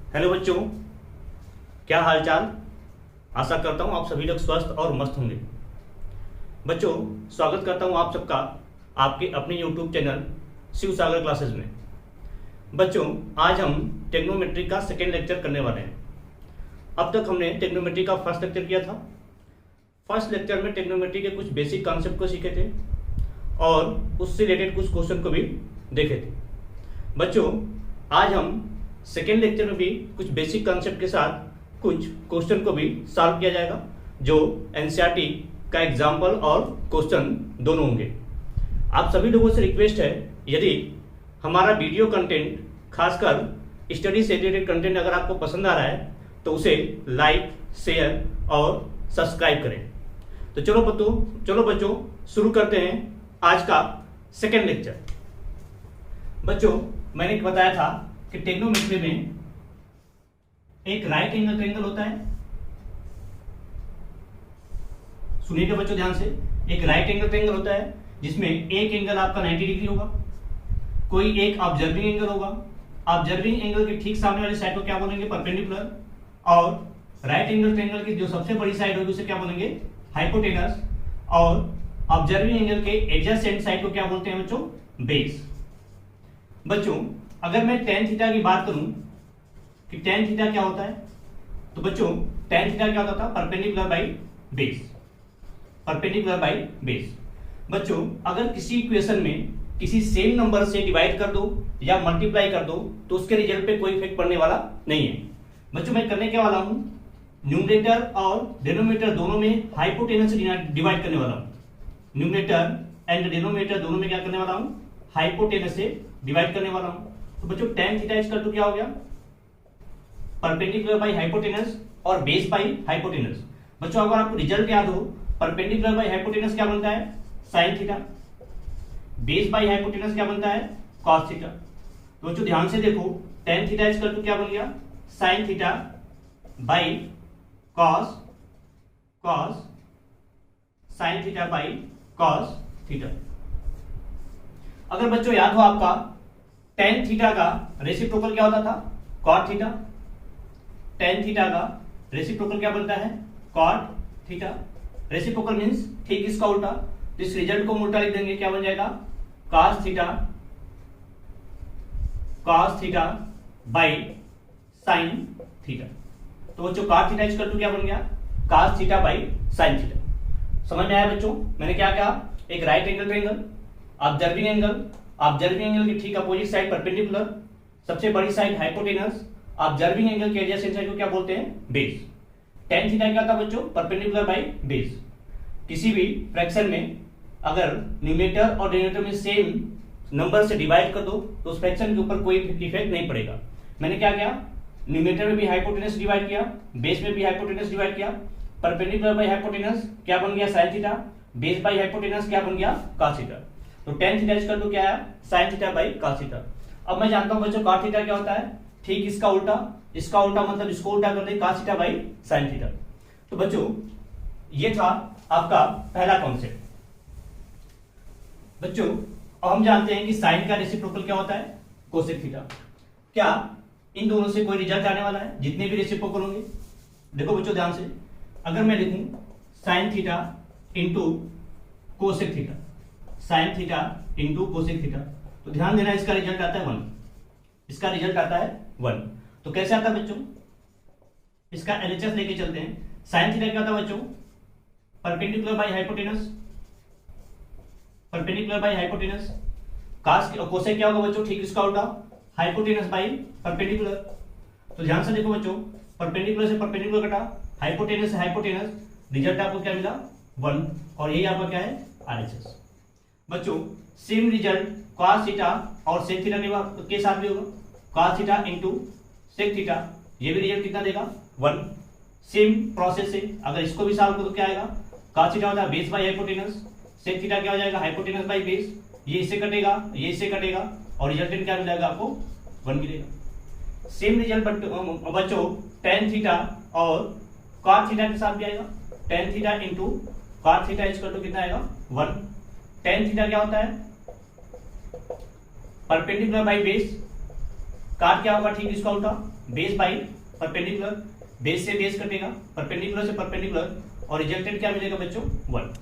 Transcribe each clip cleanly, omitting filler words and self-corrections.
Hello बच्चों, क्या हाल चाल। आशा करता हूँ आप सभी लोग स्वस्थ और मस्त होंगे। बच्चों, स्वागत करता हूँ आप सबका आपके अपने यूट्यूब चैनल शिव सागर क्लासेस में। बच्चों, आज हम टेक्नोमेट्री का सेकेंड लेक्चर करने वाले हैं। अब तक हमने टेक्नोमेट्री का फर्स्ट लेक्चर किया था। फर्स्ट लेक्चर में टेक्नोमेट्री के कुछ बेसिक कॉन्सेप्ट को सीखे थे और उससे रिलेटेड कुछ क्वेश्चन को भी देखे थे। बच्चों, आज हम सेकेंड लेक्चर में भी कुछ बेसिक कॉन्सेप्ट के साथ कुछ क्वेश्चन को भी सॉल्व किया जाएगा, जो एनसीईआरटी का एग्जाम्पल और क्वेश्चन दोनों होंगे। आप सभी लोगों से रिक्वेस्ट है, यदि हमारा वीडियो कंटेंट खासकर स्टडी से रिलेटेड कंटेंट अगर आपको पसंद आ रहा है तो उसे लाइक, शेयर और सब्सक्राइब करें। तो चलो बच्चों शुरू करते हैं आज का सेकेंड लेक्चर। बच्चों, मैंने बताया था कि टेक्नोमेट्री में एक राइट एंगल ट्रायंगल होता है। सुनिएगा बच्चों ध्यान से, एक राइट एंगल ट्रायंगल होता है जिसमें एक एंगल आपका 90 डिग्री होगा, कोई एक ऑब्जर्विंग एंगल होगा। ऑब्जर्विंग एंगल के ठीक सामने वाली साइड को क्या बोलेंगे? परपेंडिकुलर। और राइट एंगल ट्रायंगल की जो सबसे बड़ी साइड होगी उसे क्या बोलेंगे? हाइपोटेनस। और ऑब्जर्विंग एंगल के एडजेसेंट साइड को क्या बोलते हैं बच्चों? बेस। बच्चों, अगर मैं tan थीटा की बात करूं कि tan थीटा क्या होता है, तो बच्चों tan थीटा क्या होता था? Perpendicular by base. Perpendicular by base. बच्चों, अगर किसी इक्वेशन में किसी सेम नंबर से डिवाइड कर दो या मल्टीप्लाई कर दो तो उसके रिजल्ट पे कोई इफेक्ट पड़ने वाला नहीं है। बच्चों, मैं करने क्या वाला हूं, न्यूमरेटर और डिनोमिनेटर दोनों में हाइपोटेनस से डिवाइड करने वाला हूं। न्यूमरेटर एंड डिनोमिनेटर दोनों में क्या करने वाला हूं? हाइपोटेनस से डिवाइड करने वाला हूं। तो बच्चों tan थीटा इक्वल टू क्या हो गया? परपेंडिकुलर बाई हाइपोटेनस और बेस बाई हाइपोटेनस। बच्चों, अगर आपको रिजल्ट याद हो, परपेंडिकुलर बाई हाइपोटेनस क्या बनता है? Sine theta. Base by hypotenuse क्या बनता है? Cos theta. तो बच्चों ध्यान से देखो, tan थीटा इक्वल टू क्या बन गया? Sine theta by cos sine theta by cos theta. अगर बच्चों याद हो आपका, tan थीटा का रेसिप्रोकल क्या होता था? Cot theta. tan थीटा का रेसिप्रोकल क्या बनता है? Cot theta. रेसिप्रोकल मींस ठीक इसका उल्टा। तो इस रिजल्ट को हम उल्टा लिख देंगे, क्या बन जाएगा? cos theta by sine theta. तो बच्चों cos थीटा इक्वल टू क्या बन गया? cos theta by sine theta. समझ में आया बच्चों? मैंने क्या कहा? एक right angle triangle, observing angle की ठीक अपोजिट साइड परपेंडिकुलर, सबसे बड़ी साइड हाइपोटेनस, ऑब्जर्विंग एंगल के एडजेसेंट साइड को क्या बोलते हैं? बेस। tan थीटा क्या था बच्चों? Perpendicular by base. किसी भी फ्रैक्शन में अगर न्यूमरेटर और डिनोमिनेटर में सेम नंबर से डिवाइड कर दो तो उस फ्रैक्शन के ऊपर कोई इफेक्ट नहीं पड़ेगा। मैंने क्या किया? न्यूमरेटर में भी हाइपोटेनस डिवाइड किया, बेस में भी हाइपोटेनस डिवाइड किया। परपेंडिकुलर बाई हाइपोटेनस क्या बन गया? Sine theta. Base by hypotenuse क्या बन गया? Cos theta. तो tan थीटा इक्वल टू क्या है? Sine theta by cos theta. अब मैं जानता हूं बच्चों cos थीटा क्या होता है? ठीक इसका उल्टा। इसका उल्टा मतलब इसको उल्टा कर दे, cos theta by sine theta. तो बच्चों ये था आपका पहला कॉन्सेप्ट। बच्चों, अब हम जानते हैं कि साइन का रेसिप्रोकल क्या होता है? Cosec theta. क्या इन दोनों से कोई रिजल्ट आने वाला है? जितने भी रेसिप्रोकल होंगे, देखो बच्चों ध्यान से, अगर मैं लिखूं sine theta into cosec theta, sine theta into cosec theta, तो ध्यान देना इसका रिजल्ट आता है 1। इसका रिजल्ट आता है 1। तो कैसे आता है बच्चों? इसका एलएचएस लेके चलते हैं। साइन थीटा क्या होता है बच्चों? Perpendicular by hypotenuse. Perpendicular by hypotenuse. Cosec क्या होगा बच्चों? ठीक इसका उल्टा, हाइपोटेनस बाई परपेंडिकुलर। तो ध्यान से देखो बच्चों, परपेंडिकुलर से परपेंडिकुलर कटा, हाइपोटेनस से हाइपोटेनस, रिजल्ट आपको क्या मिला? 1। और यही आपका क्या है? आरएचएस। बच्चों, सेम रिजल्ट cos थीटा और sec थीटा के साथ भी होगा। cos theta into sec theta, ये भी रिजल्ट कितना देगा? 1। सेम प्रोसेस से अगर इसको भी सॉल्व करो तो क्या आएगा? cos थीटा होता है base by hypotenuse, sec theta क्या हो जाएगा? Hypotenuse by base. ये इससे कटेगा, ये इससे कटेगा और रिजल्टेंट क्या मिलेगा आपको? 1 मिलेगा। सेम रिजल्ट बच्चों tan थीटा और cos थीटा के साथ भी आएगा। tan theta into cos theta equal to कितना आएगा? 1। tan थीटा क्या होता है? परपेंडिकुलर बाई बेस, काट क्या होगा, ठीक इसका उल्टा, बेस बाई परपेंडिकुलर, बेस से बेस कटेगा, परपेंडिकुलर से परपेंडिकुलर, और रिजल्टेंट क्या मिलेगा बच्चों, 1।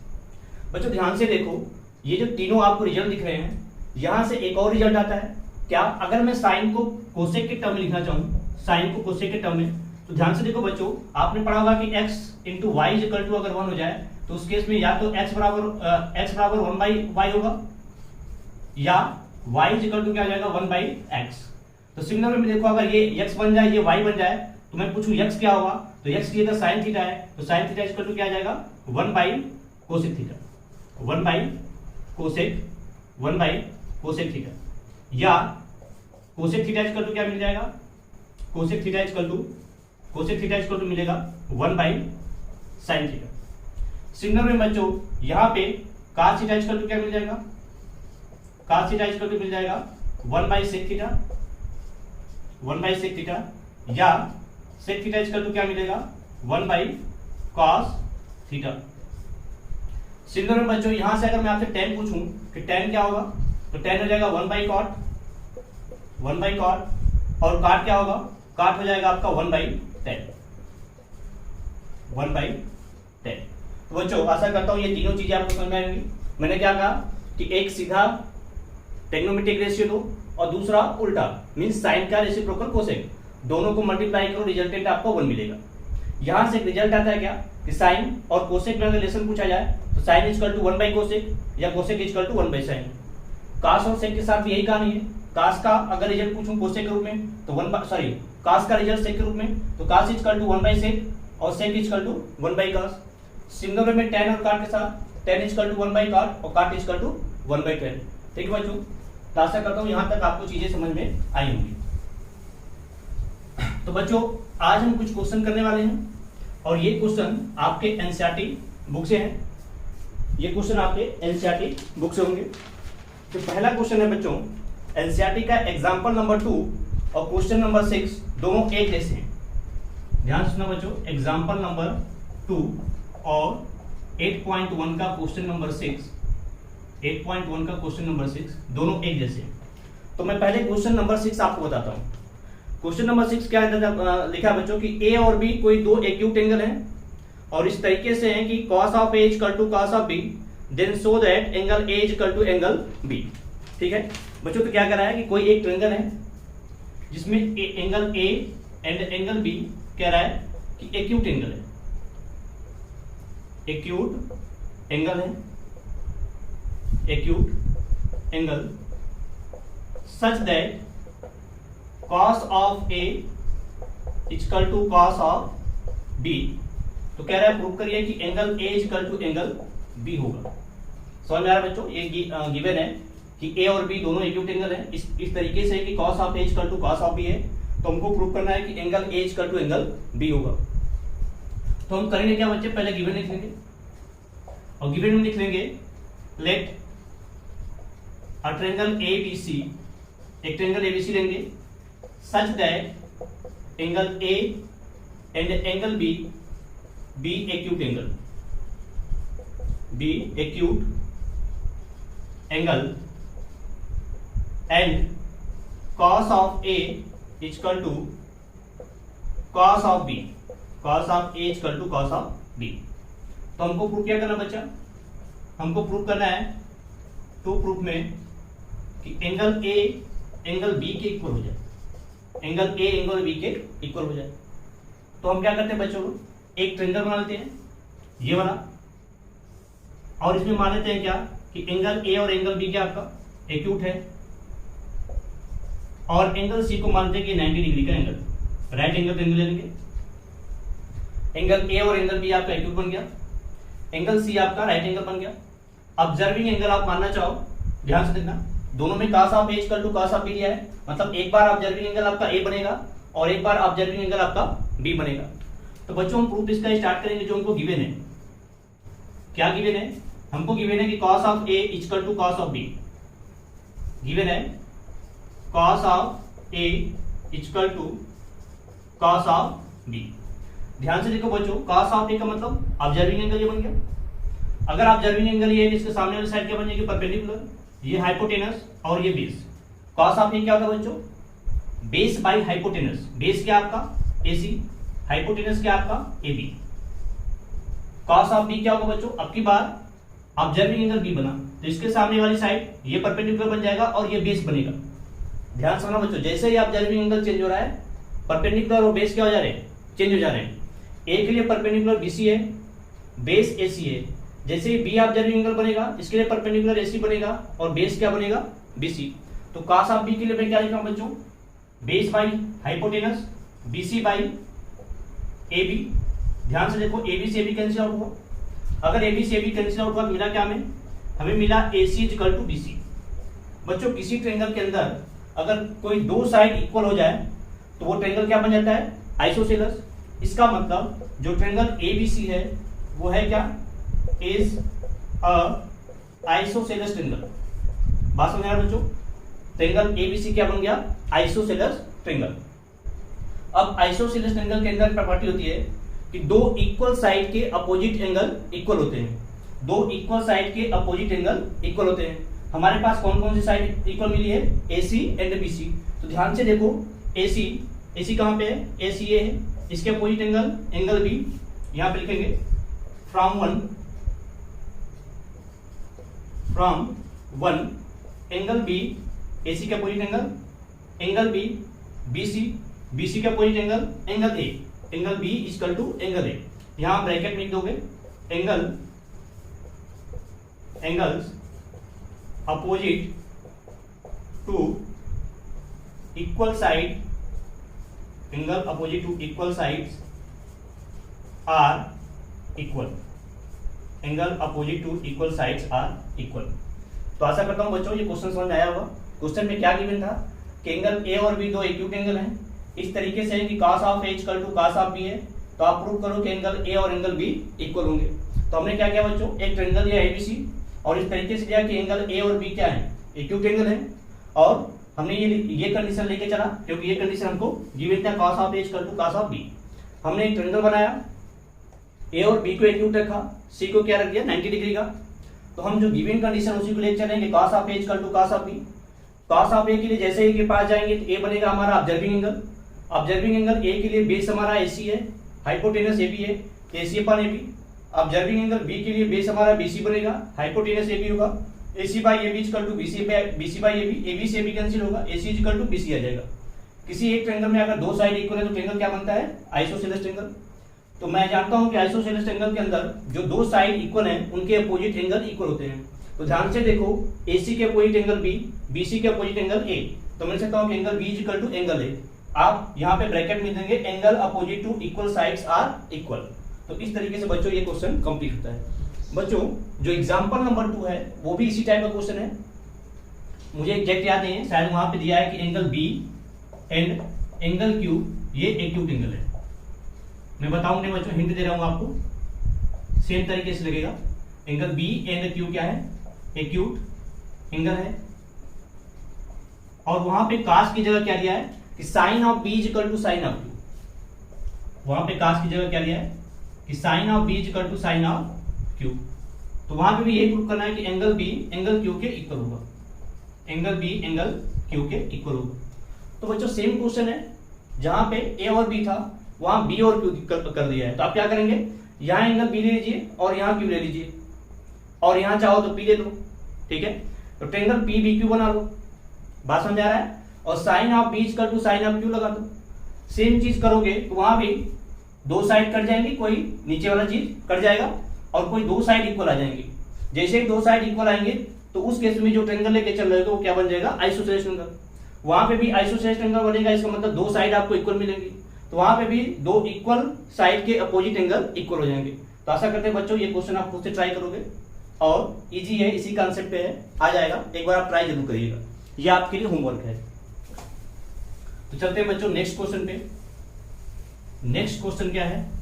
बच्चों ध्यान से देखो, ये जो तीनों आपको रिजल्ट दिख रहे हैं, यहां से एक और रिजल्ट आता है क्या, अगर मैं साइन को कोसेक के टर्म में लिखना चाहूँ, साइन को कोसेक के टर्म में, तो ध्यान से देखो बच्चों, आपने पढ़ा होगा कि x into Y equal to अगर 1 हो जाए तो उस केस में या तो x बराबर 1 बाई वाई होगा, या y इक्वल टू क्या आ जाएगा, 1 बाई एक्स। तो सिमिलर में देखो, अगर ये x बन जाए, ये y बन जाए, तो मैं पूछूं x क्या होगा, तो x की अगर साइन थीटा है तो साइन थीटा इक्वल टू क्या आ जाएगा, 1 by cosec theta, 1 by cosec theta, या कोसेक थीटा इक्वल टू क्या मिल जाएगा, कोसेक थीटा इक्वल टू मिलेगा 1 बाई साइन थीटा। सिग्नल में बच्चों यहाँ पे cos थीटा इक्वल टू क्या मिल जाएगा, cos थीटा इक्वल टू मिल जाएगा 1 by sec theta, 1 by sec theta, या सेक थीटा इक्वल टू क्या मिलेगा, 1 बाई cos थीटा। सिग्नल में बच्चों यहां से अगर मैं आपसे tan पूछूं कि tan क्या होगा, तो tan हो जाएगा 1 बाई cot, 1 बाई cot, और काट क्या होगा, काट हो जाएगा आपका 1 बाई 10, 1 बाई 10। तो बच्चों आशा करता हूं ये तीनों चीजें आपको समझ में आएंगी। मैंने क्या कहा कि एक सीधा ट्रिग्नोमेट्रिक रेशियो दो, और दूसरा उल्टा, मींस साइन का रेसिप्रोकल कोसेक, दोनों को मल्टीप्लाई करो, रिजल्टेंट आपको 1 मिलेगा। यहां से एक रिजल्ट आता है क्या कि साइन और कोसेक में अगर रिलेशन पूछा जाए तो sine equal to 1 by cosec, या cosec equal to 1 by sine. Cos और सेक के साथ भी यही कहानी है, कास का अगर रिजल्ट पूछूं कोसेक के रूप में तो कास का रिजल्ट सेक के रूप में तो cos equal to 1 by sec, और sec equal to 1 by cos. Single में tan और काट के साथ tan इक्वल टू 1 बाई काट, और काट इक्वल टू 1 बाई 10। ठीक है बच्चों, तो आशा करता हूं यहां तक आपको चीजें समझ में आई होंगी। तो बच्चों आज हम कुछ क्वेश्चन करने वाले हैं, और ये क्वेश्चन आपके एनसीईआरटी बुक से हैं, ये क्वेश्चन आपके एनसीईआरटी बुक से होंगे। तो पहला क्वेश्चन है बच्चों एनसीईआरटी का एग्जाम्पल नंबर 2 और क्वेश्चन नंबर 6 दोनों एक जैसे हैं। ध्यान से सुना बच्चों, एग्जाम्पल नंबर 2 और 8.1 का क्वेश्चन नंबर 6, 8.1 का क्वेश्चन नंबर 6 दोनों एक जैसे हैं। तो मैं पहले क्वेश्चन नंबर 6 आपको बताता हूं। क्वेश्चन नंबर 6 क्या लिखा है बच्चों कि ए और बी कोई दो एक्यूट एंगल हैं, और इस तरीके से हैं कि cos of A equal to cos of B, then so that angle A equal to angle B. ठीक है बच्चों, तो क्या कर रहा है कि कोई एक ट्रायंगल है जिसमें angle A and angle B कह रहा है कि एक्यूट एंगल है, एक्यूट एंगल है, acute angle such that cos of A equal to cos of B. तो कह रहा है प्रूव करिए कि angle A equal to angle B होगा। समझ में आ रहा है बच्चों, ये गिवन है कि ए और बी दोनों एक्यूट एंगल है, इस तरीके से कि cos of A equal to cos of B है, तो हमको प्रूव करना है कि angle A equal to angle B होगा। तो हम करेंगे क्या बच्चे, पहले गिवन लिख लेंगे, और गिवन में लिख लेंगे let a triangle A B C, एक ट्रायंगल एबीसी लेंगे such that angle A and angle B B acute angle, B acute angle, and cos of A equal to cos of B, cos of A equal to cos of B. तो हमको proof क्या करना बच्चा, हमको proof करना है to proof में कि एंगल ए एंगल बी के इक्वल हो जाए, एंगल ए एंगल बी के इक्वल हो जाए। तो हम क्या करते हैं बच्चों, एक ट्रायंगल बना लेते हैं ये वाला, और इसमें मान लेते हैं क्या कि एंगल ए और एंगल बी क्या आपका एक्यूट है, और एंगल सी को मानते हैं कि 90 डिग्री का एंगल, राइट एंगल ट्रायंगल लेंगे। एंगल ए और एंगल बी आपका एक्यूट बन गया, एंगल सी आपका राइट एंगल बन गया। ऑब्जर्विंग एंगल आप मानना चाहो, ध्यान से देखना, दोनों में cos of A equal to cos of B दिया है, मतलब एक बार ऑब्जर्विंग एंगल आपका ए बनेगा और एक बार ऑब्जर्विंग एंगल आपका बी बनेगा। तो बच्चों हम प्रूफ इसका स्टार्ट करेंगे जो हमको गिवन है। क्या गिवन है, हमको गिवन है कि cos of A equal to cos of B, given है cos of A equal to cos of B. ध्यान से देखो बच्चों, cos ऑफ ए का मतलब ऑब्जर्विंग एंगल ये बन गया। अगर ऑब्जर्विंग एंगल ये है तो इसके सामने वाली साइड क्या बन जाएगी, परपेंडिकुलर, ये हाइपोटेनस और ये बेस। cos ऑफ ए क्या होता है बच्चों, बेस बाई हाइपोटेनस, बेस क्या आपका AC, हाइपोटेनस क्या आपका AB। कॉस ऑफ B क्या होगा बच्चों, अब की बार ऑब्जर्विंग एंगल B बना तो इसके सामने वाली साइड ये परपेंडिकुलर बन जाएगा और ये बेस बनेगा। ध्यान से बच्चों, जैसे ही ऑब्जर्विंग एंगल चेंज हो रहा है परपेंडिकुलर और बेस क्या हो जा रहे हैं, चेंज हो जा रहे हैं। ए के लिए परपेंडिकुलर BC है, बेस AC है। जैसे ही B ऑब्जर्विंग एंगल बनेगा इसके लिए परपेंडिकुलर AC बनेगा और बेस क्या बनेगा, BC। तो कॉस ऑफ B के लिए मैं क्या लिख रहा हूं बच्चों, base by hypotenuse, BC by AB। ध्यान से देखो, AB से AB कैंसिल आउट हुआ। अगर AB से AB कैंसिल आउट हुआ तो मिला क्या हमें मिला AC इक्वल टू BC। बच्चों किसी ट्रायंगल के अंदर अगर कोई दो साइड इक्वल हो जाए तो वो ट्रायंगल क्या बन जाता है, आइसोसेलेस। इसका मतलब जो ट्रायंगल ABC है वो है क्या, इज अ आइसोसेलेस ट्रायंगल। बात समझ रहे बच्चों, ट्रायंगल ABC क्या बन गया, आइसोसेलेस ट्रायंगल। अब आइसोसेलेस ट्रायंगल के अंदर प्रॉपर्टी होती है कि दो इक्वल साइड के अपोजिट एंगल इक्वल होते हैं, दो इक्वल साइड के अपोजिट एंगल इक्वल होते हैं। हमारे पास कौन कौन सी साइड इक्वल मिली है, AC एंड BC। तो ध्यान से देखो, AC कहां पे है, AC ये है, इसके अपोजिट एंगल B, यहां पे लिखेंगे from one angle B, AC के अपोजिट एंगल B, BC के opposite angle A, angle B equal to angle A। यहां ब्रैकेट में लिख दोगे angles opposite to equal side, angle opposite to equal sides are equal, angle opposite to equal sides are equal. तो आशा करता हूं बच्चों ये क्वेश्चन समझ में आया होगा। क्वेश्चन में क्या गिवन था कि एंगल A और B दो एक्यूट एंगल हैं, इस तरीके से कि cos of A equal to cos of B है, तो आप प्रूव करो कि एंगल A और एंगल B इक्वल होंगे। तो हमने क्या किया बच्चों, एक ट्रायंगल लिया ABC और इस तरीके से लिया कि एंगल A और B क्या है, एक्यूट एंगल है, और हमने ये कंडीशन लेके चला क्योंकि ये कंडीशन हमको गिवन था cos of A equal to cos of B। हमने एक ट्रायंगल बनाया, A और B को एक्यूट रखा, C को क्या रख दिया 90 डिग्री का। तो हम जो गिवन कंडीशन उसी को लेके चलेंगे, cos of A equal to cos of B। cos of A के लिए जैसे A के पास जाएंगे तो A बनेगा हमारा observing angle, observing angle A के लिए बेस हमारा AC है, हाइपोटेनस AB है, AC upon AB। Observing angle B के लिए बेस हमारा BC बनेगा, हाइपोटेनस AB होगा, AC by AB equal to BC by AB, AB से AB कैंसिल होगा, AC इक्वल टू BC आ जाएगा। किसी एक ट्रायंगल में अगर दो साइड इक्वल है तो ट्रायंगल क्या बनता है, आइसोसेलेस ट्रायंगल। तो मैं जानता हूं कि आइसोसेलेस ट्रायंगल के अंदर जो दो साइड इक्वल हैं उनके अपोजिट एंगल इक्वल होते हैं। तो ध्यान से देखो, AC के अपोजिट एंगल B, BC के अपोजिट एंगल A, तो मैं सकता हूं कि angle B equal to angle A। आप यहां पे ब्रैकेट में देंगे angle opposite to equal sides are equal. तो इस तरीके से बच्चों ये क्वेश्चन कंप्लीट होता है। बच्चों जो एग्जांपल नंबर 2 है वो भी इसी टाइप का क्वेश्चन है, मुझे एग्जैक्ट याद नहीं है, शायद वहां पे दिया है कि angle B and angle Q ये एक्यूट एंगल है। मैं बताऊंगा बच्चों, हिंट दे रहा हूं आपको, सेम तरीके से लगेगा। एंगल B एंड Q क्या है, एक्यूट एंगल है, और वहां पे cos की जगह क्या दिया है कि sine of B equal to sine of Q। वहां पे cos की जगह क्या दिया है कि sine of B equal to sine of Q। तो वहां पे भी यही प्रूव करना है कि एंगल B एंगल Q के इक्वल होगा, एंगल B एंगल Q के इक्वल होगा। तो बच्चों सेम क्वेश्चन है, जहां पे A और B था वहां B और Q कर दिया है। तो आप क्या करेंगे, यहां एंगल B ले लीजिए और यहां Q ले लीजिए, और यहां चाहो तो P ले लो, ठीक है। तो ट्रायंगल PBQ बना लो, बात समझ आ रहा है। और sine of B equal to sine of Q लगा दो। सेम चीज करोगे तो वहां भी दो साइड कट जाएंगी, कोई नीचे वाला चीज कट जाएगा और कोई दो साइड इक्वल आ जाएंगे। जैसे ही दो साइड इक्वल आएंगे तो उस केस में जो ट्रायंगल लेके चल रहे हो वो क्या बन जाएगा, आइसोसेलेस ट्रायंगल। वहां पे भी आइसोसेलेस ट्रायंगल बनेगा, इसका मतलब दो साइड आपको इक्वल मिलेंगी, तो वहां पे भी दो इक्वल साइड के अपोजिट एंगल इक्वल हो जाएंगे। तो आशा करते हैं बच्चों ये क्वेश्चन आप खुद से ट्राई करोगे और इजी है, इसी कॉन्सेप्ट पे है, आ जाएगा। एक बार आप ट्राई जरूर करिएगा, ये आपके लिए होमवर्क है। तो चलते हैं बच्चों नेक्स्ट क्वेश्चन पे। नेक्स्ट क्वेश्चन क्या है,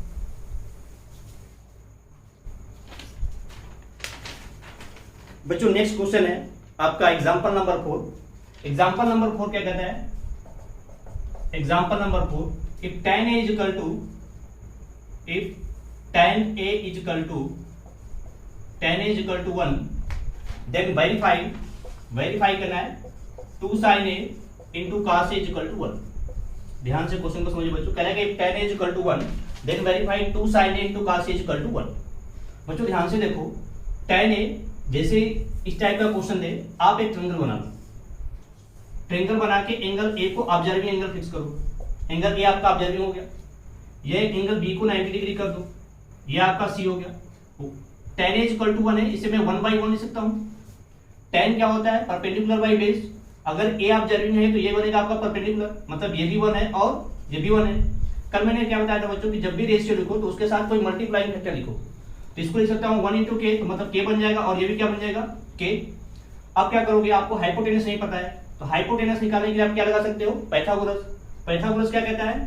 बच्चों नेक्स्ट क्वेश्चन है आपका एग्जांपल नंबर 4। एग्जांपल नंबर 4 क्या कहता है, example number 4, if tan A equal to, if tan A equal to 1, then verify करना है 2 sin A into cos A equal to 1। ध्यान से क्वेश्चन को समझिए बच्चों। कह रहा है कि tan a equal to 1 then verify 2 sin a into cos a equal to 1। बच्चों ध्यान से देखो, tan a जैसे इस टाइप का क्वेश्चन दे, आप एक ट्रायंगल बना लो, ट्रायंगल बना के एंगल ए को ऑब्जर्विंग एंगल फिक्स करो, एंगल ए आपका ऑब्जर्विंग हो गया, ये एंगल बी को 90 डिग्री कर दो, ये आपका सी हो गया। tan a इक्वल टू 1 है, इसे मैं 1/1 लिख सकता हूँ। tan क्या होता है? Perpendicular by base. अगर ए ऑब्जर्विंग है तो ये बनेगा आपका परपेंडिकुलर, मतलब ये भी 1 है और ये भी 1 है। कल मैंने क्या बताया था बच्चों कि जब भी रेशियो लिखो तो उसके साथ कोई मल्टीप्लाइंग फैक्टर लिखो, तो इसको लिख सकता हूँ 1 into k, तो मतलब k बन जाएगा, और ये भी क्या बन जाएगा? k। अब क्या करोगे, आपको हाइपोटेनस नहीं पता है, तो हाइपोटेनस निकालने के लिए आप क्या लगा सकते हो? पाइथागोरस। पाइथागोरस क्या कहता है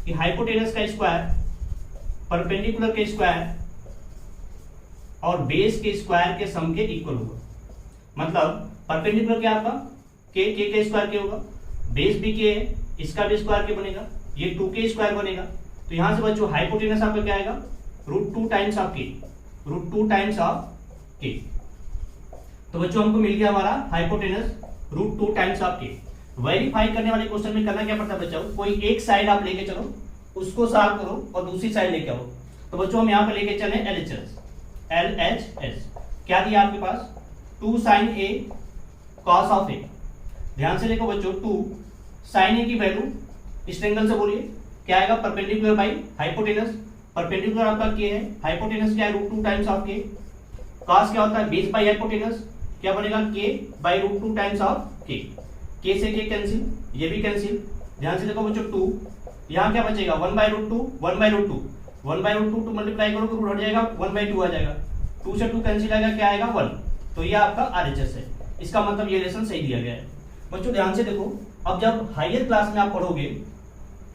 कि हाइपोटेनस का स्क्वायर परपेंडिकुलर के स्क्वायर और बेस के स्क्वायर के सम के इक्वल होगा। मतलब परपेंडिकुलर क्या आपका k के स्क्वायर के होगा, बेस भी k है, इसका भी स्क्वायर के बनेगा, ये 2k स्क्वायर बनेगा। तो यहां से बच्चों हाइपोटेनस आपका क्या आएगा? √2 times of k, √2 times of k। तो बच्चों हमको मिल गया हमारा hypotenuse √2 times of k। Verify करने वाले क्वेश्चन में करना क्या पड़ता है बच्चों? कोई एक साइड आप लेके चलो, उसको सॉल्व करो और दूसरी साइड लेके आओ। तो बच्चों हम यहाँ पे लेके चले LHS। क्या दिया आपके पास? 2 sin a cos of a। ध्यान से देखो बच्चों, 2 sin a की वैल्यू इस ट्रायंगल से बोलिए क्या आएगा? Perpendicular by hypotenuse. परपेंडिकुलर आपका k है, हाइपोटेनस क्या है? √2 टाइम्स ऑफ k। cos क्या होता है? बेस बाई हाइपोटेनस, क्या बनेगा? k by √2 times of k। k से k कैंसिल, ये भी कैंसिल। ध्यान से देखो बच्चों, 2 यहाँ क्या बचेगा? 1/√2 1/√2 1/√2 टू मल्टीप्लाई करो तो रूट हट जाएगा, 1/2 आ जाएगा, 2 से 2 कैंसिल आएगा, क्या आएगा? 1। तो ये आपका RHS है, इसका मतलब ये रिलेशन सही दिया गया है। बच्चों ध्यान से देखो, अब जब हायर क्लास में आप पढ़ोगे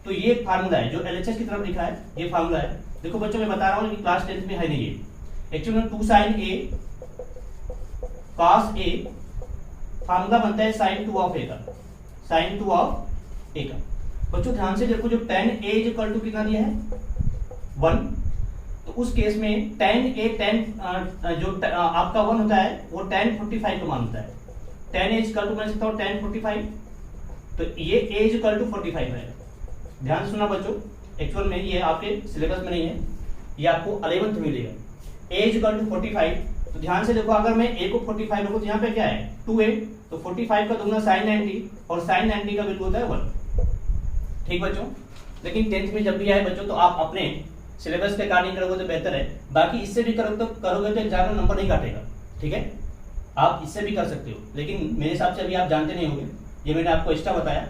तो ये फार्मूला है जो LHS की तरफ लिखा है, ये फार्मूला है। देखो बच्चों मैं बता रहा हूँ कि क्लास 10th में है नहीं ये। एक्चुअली में 2 sin a cos a formula बनता है sin 2 ऑफ a का, sin 2 ऑफ a का। बच्चों ध्यान से देखो, जो tan a इक्वल टू कितना दिया है? 1। तो उस केस में tan a जो आपका 1 होता है वो tan 45 का मान होता है। tan a इक्वल टू मैं सकता हूँ tan 45, तो ये a इक्वल टू 45 है। ध्यान सुनना बच्चों, एक्चुअल में ये आपके सिलेबस में नहीं है, ये आपको 11th में मिलेगा। a इक्वल टू 45, तो ध्यान से देखो, अगर मैं a को 45 रखूं तो यहाँ पे क्या है? 2a, तो 45 का दुगना sin 90, और sin 90 का वैल्यू होता है 1। ठीक बच्चों, लेकिन 10th में जब भी आए बच्चों तो आप अपने सिलेबस के अकॉर्डिंग करोगे तो बेहतर है, बाकी इससे भी करोगे तो एग्जाम में नंबर नहीं काटेगा। ठीक है, आप इससे भी कर सकते हो, लेकिन मेरे हिसाब से अभी आप जानते नहीं होंगे, ये मैंने आपको एक्स्ट्रा बताया,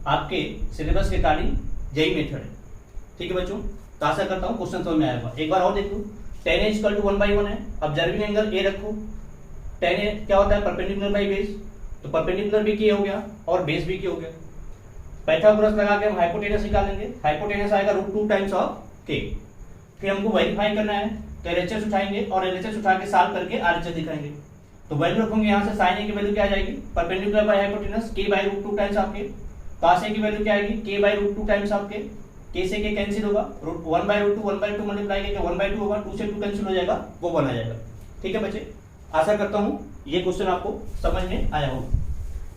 आपके सिलेबस के अकॉर्डिंग यही मेथड है। ठीक है बच्चों, तो आशा करता हूँ क्वेश्चन समझ में आया होगा। एक बार और देख लो, tan a इक्वल टू 1/1 है, ऑब्जर्विंग एंगल a रखो, tan a क्या होता है? परपेंडिकुलर बाई बेस, तो परपेंडिकुलर भी k हो गया और बेस भी k हो गया। पाइथागोरस लगा के हम हाइपोटेनस निकालेंगे, हाइपोटेनस आएगा √2 टाइम्स ऑफ k। फिर हमको वेरीफाई करना है, तो LHS उठाएंगे और LHS उठा के सॉल्व करके RHS दिखाएंगे। तो वैल्यू रखोगे यहाँ से sin a की वैल्यू क्या आ जाएगी? Perpendicular by hypotenuse k by √2 times of k। cos a की वैल्यू क्या आएगी? k by √2 times of k। k से k कैंसिल होगा, 1/√2 1/2 मल्टीप्लाई करके 1/2 होगा, 2 से 2 कैंसिल हो जाएगा, वो 1 आ जाएगा। ठीक है बच्चे, आशा करता हूँ ये क्वेश्चन आपको समझ में आया होगा।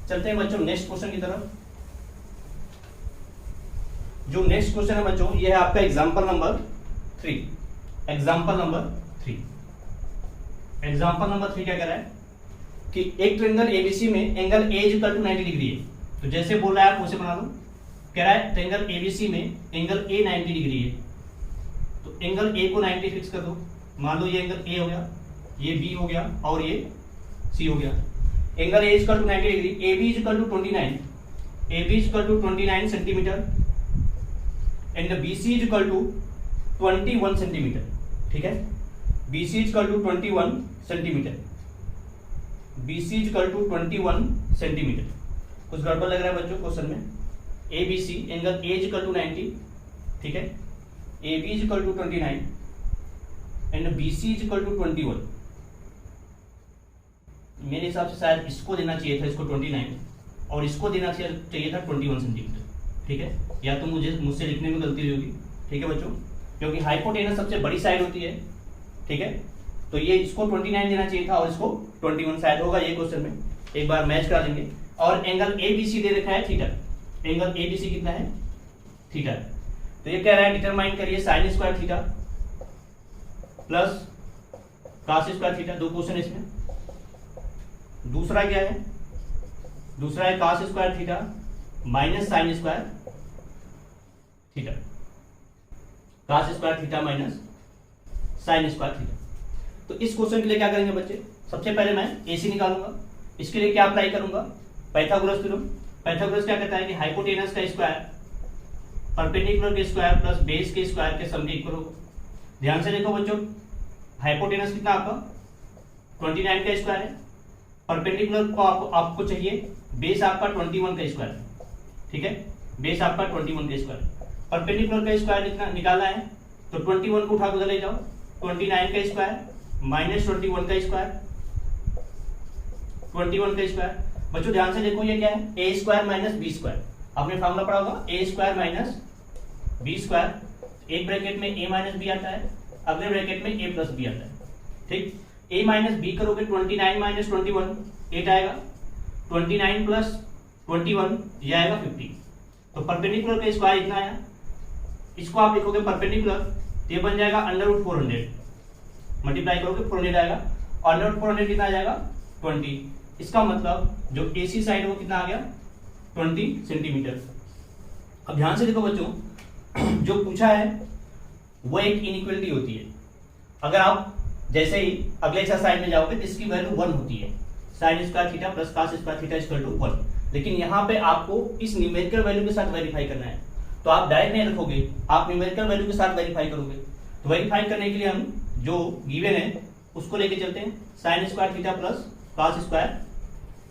चलते हैं बच्चों नेक्स्ट क्वेश्चन की तरफ। जो नेक्स्ट क्वेश्चन है बच्चों, ये है आपका एग्जाम्पल नंबर 3। एग्जाम्पल नंबर 3 क्या कह रहा है कि एक ट्रायंगल ABC में angle A equal to 90 degree है। तो जैसे बोल रहा है आप वैसे बना लो। कह रहा है ट्रायंगल ABC में एंगल A 90 डिग्री है, तो एंगल A को 90 फिक्स कर दो। मान लो ये एंगल A हो गया, ये B हो गया और ये C हो गया। Angle A equal to 90 degree, AB equal to 29 centimetre and BC equal to 21 centimetre. ठीक है, BC equal to 21 centimetre, BC equal to 21 centimetre. कुछ गड़बड़ लग रहा है बच्चों क्वेश्चन में। ABC angle A equal to 90, ठीक है, AB equal to 29 and BC equal to 21। मेरे हिसाब से शायद इसको देना चाहिए था, इसको 29, और इसको देना चाहिए था 21 सेंटीमीटर। ठीक है, या तो मुझसे लिखने में गलती होगी। ठीक है बच्चों, क्योंकि हाइपोटेनस सबसे बड़ी साइड होती है। ठीक है, तो ये इसको 29 देना चाहिए था और इसको 21 शायद होगा ये क्वेश्चन में। एक बार मैच करा देंगे। और एंगल ABC दे रखा है थीटा। एंगल ABC कितना है? थीटा। तो ये कह रहा है डिटरमाइन करिए sign square theta plus cos square theta. दो क्वेश्चन इसमें। दूसरा क्या है? दूसरा है cos square theta minus sign square theta. Cos square theta minus sign square theta. तो इस क्वेश्चन के लिए क्या करेंगे बच्चे? सबसे पहले मैं एसी निकालूंगा। इसके लिए क्या अप्लाई करूंगा? Pythagoras theorem. पाइथागोरस क्या कहता है कि हाइपोटेनस का स्क्वायर परपेंडिकुलर के स्क्वायर प्लस बेस के स्क्वायर के सम के इक्वल होगा। ध्यान से देखो बच्चों, हाइपोटेनस कितना आपका 29 का स्क्वायर है, परपेंडिकुलर को आपको चाहिए बेस आपका 21 का स्क्वायर है। ठीक है, बेस आपका 21 का स्क्वायर। परपेंडिकुलर का स्क्वायर कितना निकालना है तो 21 को उठा के ले जाओ, 29 का स्क्वायर माइनस 21 का स्क्वायर, 21 का स्क्वायर। बच्चों ध्यान से देखो ये क्या है? ए स्क्वायर माइनस बी स्क्वायर। आपने फॉर्मूला पढ़ा होगा ए स्क्वायर माइनस बी स्क्वायर। एक ब्रैकेट में ए माइनस बी आता है, अगले ब्रैकेट में ए प्लस बी आता है। ठीक, ए माइनस बी करोगे 29 माइनस 21 8 आएगा, 29 प्लस 21 ये आएगा 50। तो परपेंडिकुलर का स्क्वायर इतना आया, इसको आप लिखोगे परपेंडिकुलर, ये बन जाएगा अंडर 400, मल्टीप्लाई करोगे 400 आएगा, और अंडर 400 कितना आ जाएगा 20। इसका मतलब जो एसी साइड वो कितना आ गया 20 सेंटीमीटर। अब ध्यान से देखो बच्चों, जो पूछा है वो एक इनइक्वालिटी होती है। अगर आप जैसे ही अगले एक्सरसाइज में जाओगे तो इसकी वैल्यू 1 होती है, sine square theta plus cos square theta equal to 1। लेकिन यहाँ पे आपको इस न्यूमेरिकल वैल्यू के साथ वेरीफाई करना है, तो आप डायरेक्ट नहीं रखोगे, आप न्यूमेरिकल वैल्यू के साथ वेरीफाई करोगे। तो वेरीफाई करने के लिए हम जो गिवन है उसको लेके चलते हैं, sign square theta plus cos square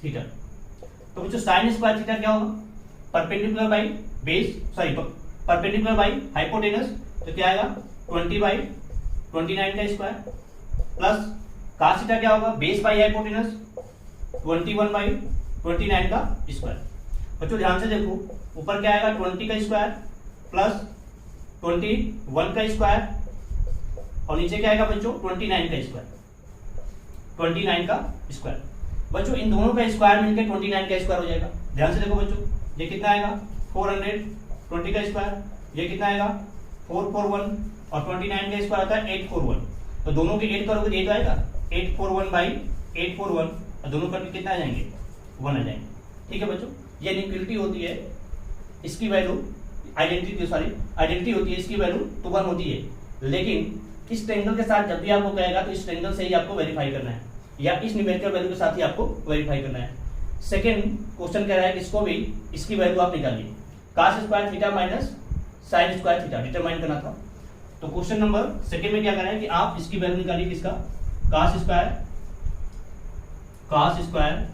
theta. तो बच्चों साइन स्क्वायर थीटा क्या होगा? Perpendicular by base, sorry perpendicular by hypotenuse, तो क्या आएगा 20 बाई 29 का स्क्वायर, प्लस कॉस थीटा क्या होगा? बेस बाई हाइपोटेनस 21 बाई 29 का स्क्वायर। बच्चों ध्यान से देखो, ऊपर क्या आएगा 20 का स्क्वायर प्लस 21 का स्क्वायर, और नीचे क्या आएगा बच्चों 29 का स्क्वायर, 29 का स्क्वायर। बच्चों इन दोनों का स्क्वायर मिलकर 29 का स्क्वायर हो जाएगा। ध्यान से देखो बच्चों, ये कितना आएगा 400, 20 का स्क्वायर, ये कितना आएगा 441, और 29 का स्क्वायर आता है 841। तो दोनों के 8 करोगे तो आएगा 841 बाई 841, और दोनों करके कितना आ जाएंगे 1 आ जाएंगे। ठीक है बच्चों, ये इनइक्वालिटी होती है, इसकी वैल्यू आइडेंटिटी होती है, इसकी वैल्यू तो 1 होती है। लेकिन इस ट्रायंगल के साथ जब भी आपको कहेगा तो इस ट्रायंगल से ही आपको वेरीफाई करना है, या इस न्यूमेरिकल वैल्यू के साथ ही आपको वेरीफाई करना है। सेकंड क्वेश्चन कह रहा है कि इसको भी इसकी वैल्यू आप निकालिए, cos square theta minus sign square theta determine करना था। तो क्वेश्चन नंबर सेकंड में क्या कर रहा है कि आप इसकी वैल्यू निकालिए, किसका? Cos square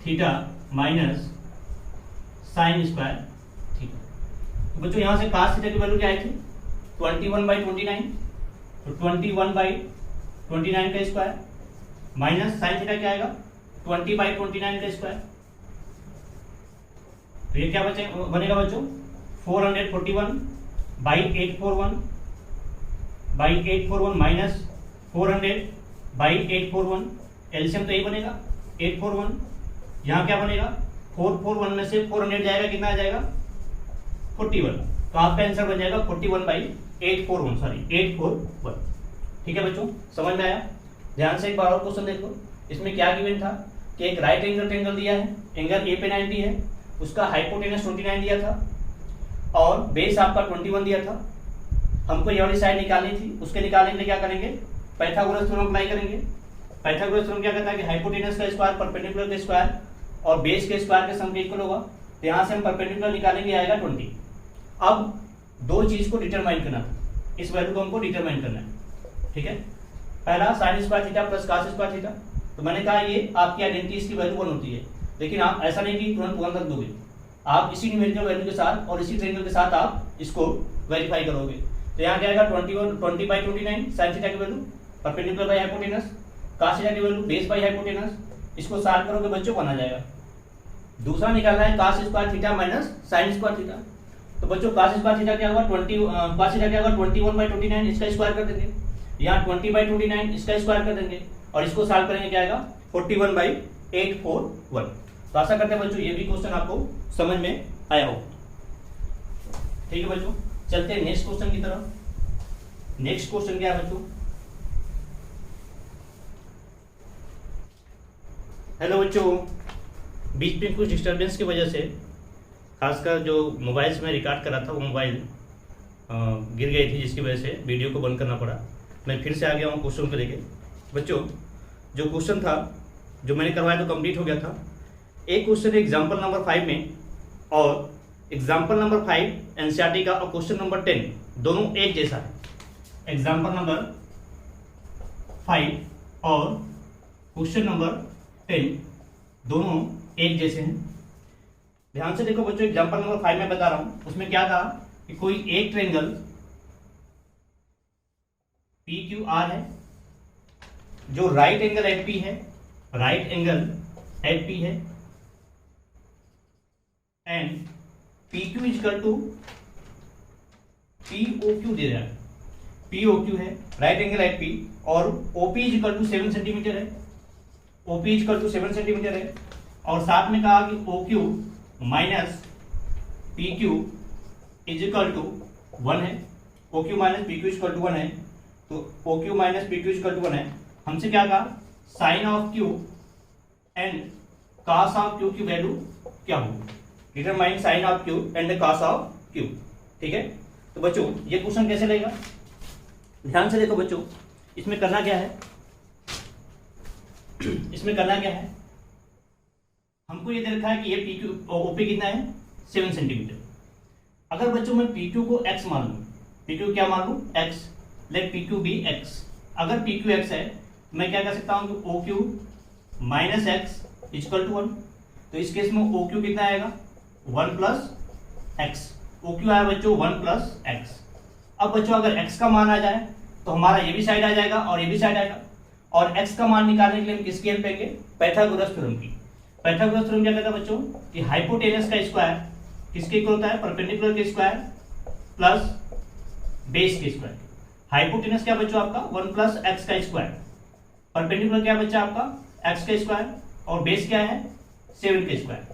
theta minus sign square theta. तो बच्चों यहां से कॉस थीटा की वैल्यू क्या आई थी 21 बाई 29, तो 21 बाई 29 का स्क्वायर माइनस साइन थीटा क्या आएगा 20 बाई 29 का स्क्वायर। तो ये क्या बनेगा बच्चों 441 बाई 841 माइनस 400 बाई 841, एलसीएम तो यही बनेगा 841। यहाँ क्या बनेगा 441 में से 400 जाएगा, कितना आ जाएगा 41। तो आपका आंसर बन जाएगा 41 बाई 841। ठीक है बच्चों, समझ में आया? ध्यान से एक बार और क्वेश्चन देखो, इसमें क्या गिवन था कि एक राइट एंगल ट्रायंगल दिया है, एंगल ए पे 90 है, उसका हाइपोटेनस 29 दिया था और बेस आपका 21 दिया था। हमको ये वाली साइड निकालनी थी, उसके निकालने के लिए क्या करेंगे पाइथागोरस थ्योरम अप्लाई करेंगे। पाइथागोरस थ्योरम क्या कहता है कि हाइपोटेनस का स्क्वायर परपेंडिकुलर का स्क्वायर और बेस के स्क्वायर के सम के इक्वल होगा। तो यहाँ से हम परपेंडिकुलर निकालेंगे, आएगा 20। अब दो चीज को डिटरमाइन करना था, इस वैल्यू को हमको डिटरमाइन करना है। ठीक है, पहला sign square theta plus cos square theta. तो मैंने कहा ये आपकी आइडेंटिटी, इसकी वैल्यू 1 होती है, लेकिन आप ऐसा नहीं कि तुरंत 1 रख दोगे, आप इसी न्यूमेरिकल वैल्यू के साथ और इसी ट्रायंगल के साथ आप इसको वेरीफाई करोगे। तो यहाँ क्या आएगा 20 बाई 29 साइन थीटा की value perpendicular by hypotenuse, cos theta की वैल्यू बेस बाई हाइपोटेनस, इसको सॉल्व करोगे बच्चों 1 आ जाएगा। दूसरा निकालना है cos square theta minus sign square theta. तो बच्चों कॉस स्क्वायर थीटा क्या होगा 21 बाई 29, इसका स्क्वायर कर देंगे, यहाँ 20 बाई 29 इसका स्क्वायर कर देंगे, और इसको सॉल्व करेंगे क्या आएगा 41 बाई 841। तो आशा करते हैं बच्चों ये भी क्वेश्चन आपको समझ में आया हो। ठीक है बच्चों, चलते हैं नेक्स्ट क्वेश्चन की तरफ। नेक्स्ट क्वेश्चन क्या है बच्चों? हेलो बच्चों, बीच में कुछ डिस्टरबेंस की वजह से खासकर जो मोबाइल से मैं रिकॉर्ड कर रहा था वो मोबाइल गिर गई थी, जिसकी वजह से वीडियो को बंद करना पड़ा। मैं फिर से आ गया हूँ क्वेश्चन को लेके। बच्चों, जो क्वेश्चन था जो मैंने करवाया तो कंप्लीट हो गया था। एक क्वेश्चन एग्जाम्पल नंबर 5 में और एग्जाम्पल नंबर 5 एनसीईआरटी का और क्वेश्चन नंबर 10 दोनों एक जैसा है। एग्जाम्पल नंबर 5 और क्वेश्चन नंबर 10 दोनों एक जैसे हैं। ध्यान से देखो बच्चों, एग्जाम्पल नंबर 5 में बता रहा हूं, उसमें क्या था कि कोई एक ट्रायंगल PQR है जो राइट एंगल एट पी है, राइट एंगल एट पी है, and PQ equal to POQ दे रहा है। POQ है राइट एंगल एट पी और OP इजकल टू 7 सेंटीमीटर है, OP इजकल टू 7 सेंटीमीटर है। और साथ में कहा कि OQ minus PQ equal to 1 है, OQ minus PQ equal to 1 है, तो OQ minus PQ equal to 1 है। हमसे क्या कहा, sine of Q and cos of Q की वैल्यू क्या होगी, determine sine of Q and cos of Q। ठीक है, तो बच्चों ये क्वेश्चन कैसे लेगा, ध्यान से देखो बच्चों। इसमें करना क्या है, इसमें करना क्या है, हमको ये दे रखा है कि ये PQ OP कितना है 7 सेंटीमीटर। अगर बच्चों मैं PQ को x मान लूं, PQ क्या मान लूं x, लेट PQ भी x। अगर PQ x है तो मैं क्या कर सकता हूं कि OQ minus x equal to 1। तो इस केस में OQ कितना आएगा 1 प्लस x, OQ आया बच्चों 1 प्लस x। अब बच्चों अगर x का मान आ जाए तो हमारा ये भी साइड आ जाएगा और ये भी साइड आएगा, और x का मान निकालने के लिए हम किसकी हेल्प लेंगे, पाइथागोरस थ्योरम की। पाइथागोरस थ्योरम क्या कहता है बच्चों कि हाइपोटेनस का स्क्वायर किसके इक्वल होता है, परपेंडिकुलर के स्क्वायर प्लस बेस के स्क्वायर। हाइपोटेनस क्या बच्चों आपका 1 प्लस एक्स का स्क्वायर, परपेंडिकुलर क्या बच्चा आपका x का स्क्वायर, और बेस क्या है 7 का स्क्वायर।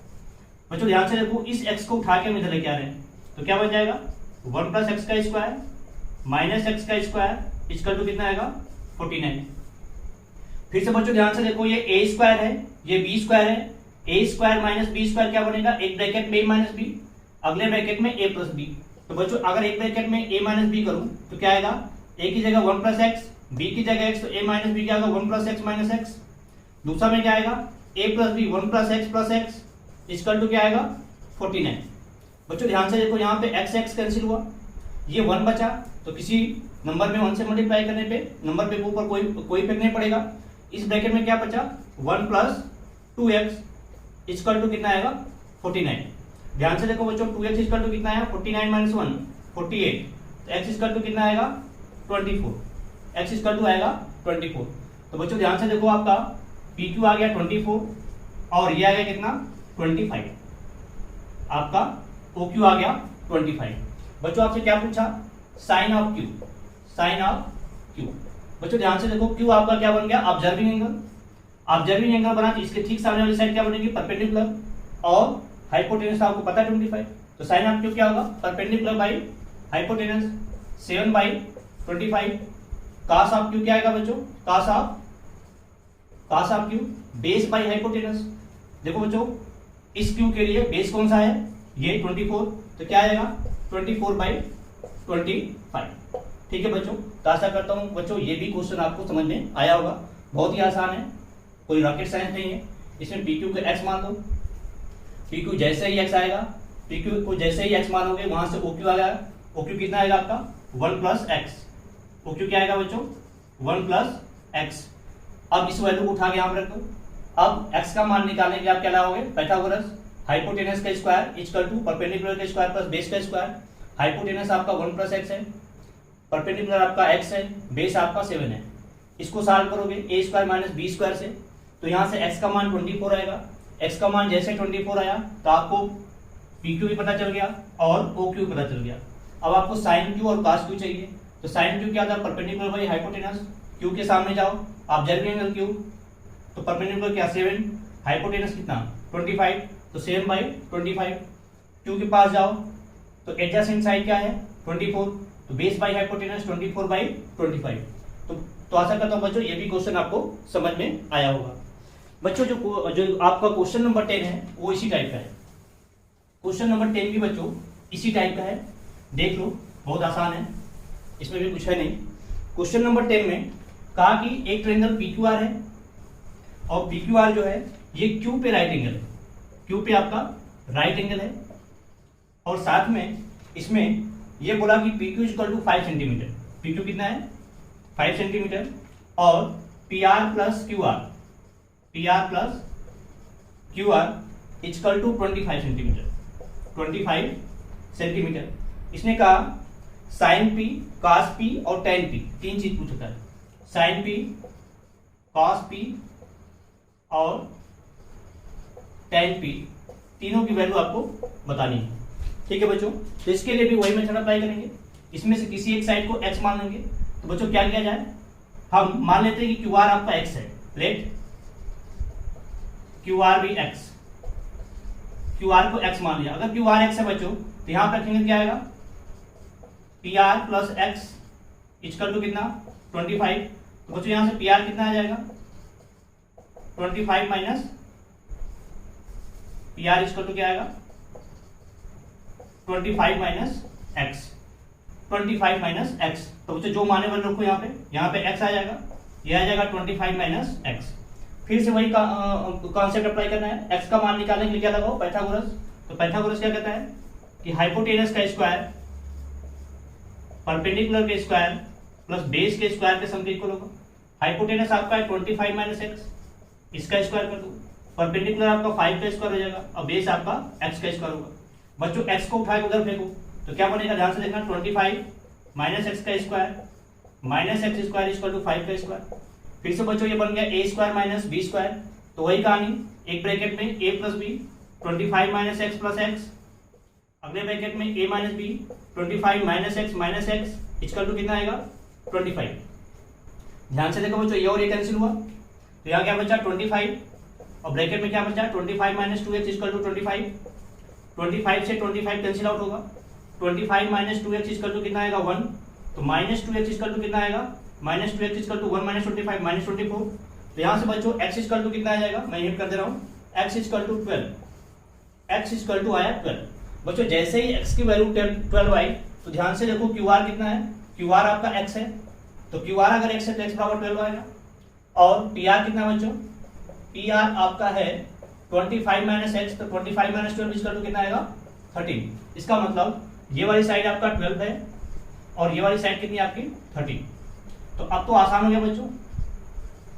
बच्चों ध्यान से देखो, इस x को उठा के हम इधर लेके आ रहे हैं तो क्या बन जाएगा 1 प्लस एक्स का स्क्वायर माइनस एक्स का स्क्वायर इजकल टू कितना आएगा 49। फिर से बच्चों ध्यान से देखो, ये a स्क्वायर है, ये b स्क्वायर है, a square minus b square क्या बनेगा, एक ब्रैकेट में a माइनस b, अगले ब्रैकेट में a प्लस b। तो बच्चों अगर एक ब्रैकेट में a माइनस b करूं तो क्या आएगा, a की जगह 1 प्लस एक्स, b की जगह x, तो a माइनस b क्या आएगा 1 प्लस एक्स माइनस एक्स। दूसरा में क्या आएगा a plus b 1 plus x equal to क्या आएगा 49। बच्चों ध्यान से देखो, यहाँ पे x x कैंसिल हुआ, ये 1 बचा, तो किसी नंबर में 1 से मल्टीप्लाई करने पे नंबर पे ऊपर कोई इफेक्ट नहीं पड़ेगा। इस ब्रैकेट में क्या बचा 1 प्लस 2x इजकल टू कितना आएगा 49। ध्यान से देखो बच्चों, 2x इजकल टू कितना है 49 माइनस 1 48, तो x इजकल टू कितना आएगा 24, x इजकल टू आएगा 24। तो बच्चों ध्यान से देखो, आपका PQ आ गया 24 और ये आ गया कितना 25, आपका OQ आ गया 25। बच्चों आपसे क्या पूछा, sine of Q, sine of Q। बच्चों ध्यान से देखो, Q आपका क्या बन गया ऑब्जर्विंग एंगल, ऑब्जर्विंग एंगल बना तो इसके ठीक सामने वाली साइड क्या बनेगी परपेंडिकुलर, और हाइपोटेनस आपको पता है 25, तो साइन ऑफ Q क्या होगा perpendicular by hypotenuse 7 by 25। Cos of Q क्या आएगा बच्चों, cos of Q base by hypotenuse. देखो बच्चों इस Q के लिए बेस कौन सा है, ये 24, तो क्या आएगा 24 बाई 25। ठीक है बच्चों, तो आशा करता हूं बच्चों ये भी क्वेश्चन आपको समझ में आया होगा। बहुत ही आसान है, कोई रॉकेट साइंस नहीं है। इसमें PQ को x मान दो, PQ जैसे ही x आएगा, PQ को जैसे ही x मानोगे वहां से OQ आ गया, OQ कितना आएगा आपका 1 प्लस एक्स, OQ क्या आएगा बच्चों 1 प्लस एक्स। अब इस वैल्यू को उठा के यहाँ पर रख दो। अब x का मान निकालने के लिए आप क्या लाओगे, पाइथागोरस, हाइपोटेनस का स्क्वायर इक्वल टू परपेंडिकुलर का स्क्वायर प्लस बेस का स्क्वायर। हाइपोटेनस आपका 1 प्लस एक्स है, परपेंडिकुलर आपका x है, बेस आपका 7 है। इसको सॉल्व करोगे a square minus B square से, तो यहाँ से x का मान 24 आएगा। x का मान जैसे 24 आया तो आपको PQ भी पता चल गया और OQ पता चल गया। अब आपको साइन Q और cos Q चाहिए, तो साइन Q क्या था परपेंडिकुलर बाई हाइपोटेनस, Q के सामने जाओ ऑब्जर्विंग एंगल Q, तो परपेंडिकुलर क्या 7, हाइपोटेनस कितना 25, तो 7 बाई 25। Q के पास जाओ, तो एडजेसेंट साइड क्या है 24, तो बेस बाई हाइपोटेनस 24/25। तो आशा करता हूँ बच्चों ये भी क्वेश्चन आपको समझ में आया होगा। बच्चों जो आपका क्वेश्चन नंबर 10 है वो इसी टाइप का है। क्वेश्चन नंबर 10 भी बच्चों इसी टाइप का है, देख लो, बहुत आसान है, इसमें भी कुछ है नहीं। क्वेश्चन नंबर 10 में कहा कि एक ट्रायंगल PQR है और PQR जो है ये Q पे राइट एंगल है, Q पे आपका राइट एंगल है, और साथ में इसमें ये बोला कि PQ इक्वल टू 5 सेंटीमीटर। PQ कितना है 5 सेंटीमीटर, और PR plus QR equal to 25 centimetre, 25 centimetre. इसने कहा साइन P, cos P और tan P, तीन चीज पूछता है, साइन P, cos P और tan P, तीनों की वैल्यू आपको बतानी है। ठीक है बच्चों, तो इसके लिए भी वही मेथड अप्लाई करेंगे, इसमें से किसी एक साइड को x मान लेंगे। तो बच्चों क्या किया जाए, हम मान लेते हैं कि QR आपका x है, लेट QR भी x, QR को x मान लिया। अगर QR x है बच्चों तो यहां पर रखेंगे क्या आएगा, PR plus x equal to कितना 25। तो बच्चों यहां से PR कितना आ जाएगा 25 माइनस PR इक्वल टू क्या आएगा 25 माइनस x, 25 माइनस x। तो बच्चों जो माने वाले रखो यहाँ पे x आ जाएगा, यह आ जाएगा 25 माइनस x। फिर से वही कॉन्सेप्ट अप्लाई करना है, x का मान निकालने के लिए क्या लगाओ पाइथागोरस। तो पाइथागोरस क्या कहता है कि हाइपोटेनस का स्क्वायर परपेंडिकुलर के स्क्वायर प्लस बेस के स्क्वायर के सम के इक्वल होगा। हाइपोटेनस आपका है 25 माइनस एक्स, इसका स्क्वायर कर दो, परपेंडिकुलर आपका 5 का स्क्वायर हो जाएगा और बेस आपका x का स्क्वायर होगा। बच्चों x को उठा के उधर फेंको तो क्या बनेगा, ध्यान से देखना, 25 माइनस एक्स का square minus x square equal to 5 का स्क्वायर। फिर से बच्चों ये बन गया a square minus b square. तो वही कहानी, एक ब्रैकेट में a plus B 25 minus x plus x, अगले ब्रैकेट में a minus B 25 minus x equal to कितना आएगा 25। ध्यान से देखो बच्चों, ये और ये कैंसिल हुआ तो यहाँ क्या बचा 25, और ब्रैकेट में क्या बचा 25 माइनस 2x इक्वल टू 25। 25 से 25 कैंसिल आउट होगा, 25 माइनस 2x इक्वल टू कितना आएगा 1। तो माइनस 2x इक्वल टू कितना आएगा, minus 2x equal to 1 minus 25 minus 24। तो यहाँ से बच्चों x इक्वल टू कितना आ जाएगा, मैं हिट कर दे रहा हूँ, x equal to 12, x equal to आया 12। बच्चों जैसे ही x की वैल्यू 12 आई तो ध्यान से देखो QR कितना है, QR आपका x है, तो QR अगर x है तो x बराबर 12 आएगा। और PR कितना बच्चों, PR आपका है 25 माइनस एक्स, तो 25 माइनस 12 इक्वल टू कितना आएगा 13। इसका मतलब ये वाली साइड आपका 12 है और ये वाली साइड कितनी आपकी 13। तो अब तो आसान हो गया बच्चों।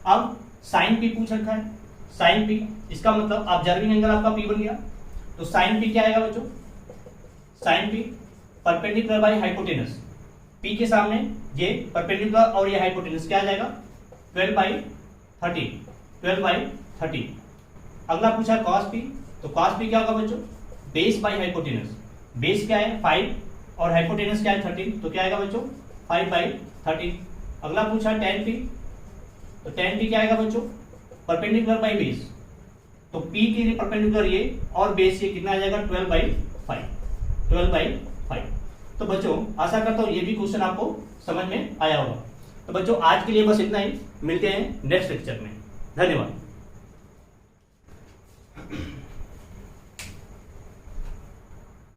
अब साइन P पूछ रखा है, साइन P, इसका मतलब ऑब्जर्विंग एंगल आपका P बन गया। तो साइन P क्या आएगा बच्चों, sine P perpendicular by hypotenuse, P के सामने ये परपेंडिकुलर और ये हाइपोटेनस क्या आ जाएगा 12/30, 12/30। अगला पूछा cos P, तो cos P क्या होगा बच्चों, बेस बाई हाइपोटेनस, बेस क्या है 5 और हाइपोटेनस क्या है 13, तो क्या आएगा बच्चों 5/13। अगला पूछा tan P, तो tan P क्या आएगा बच्चों, परपेंडिकुलर बाई बेस, तो P के लिए परपेंडिकुलर ये और बेस ये कितना आ जाएगा 12/5, 12/5। तो बच्चों आशा करता हूँ ये भी क्वेश्चन आपको समझ में आया होगा। तो बच्चों आज के लिए बस इतना ही, मिलते हैं नेक्स्ट लेक्चर में, धन्यवाद।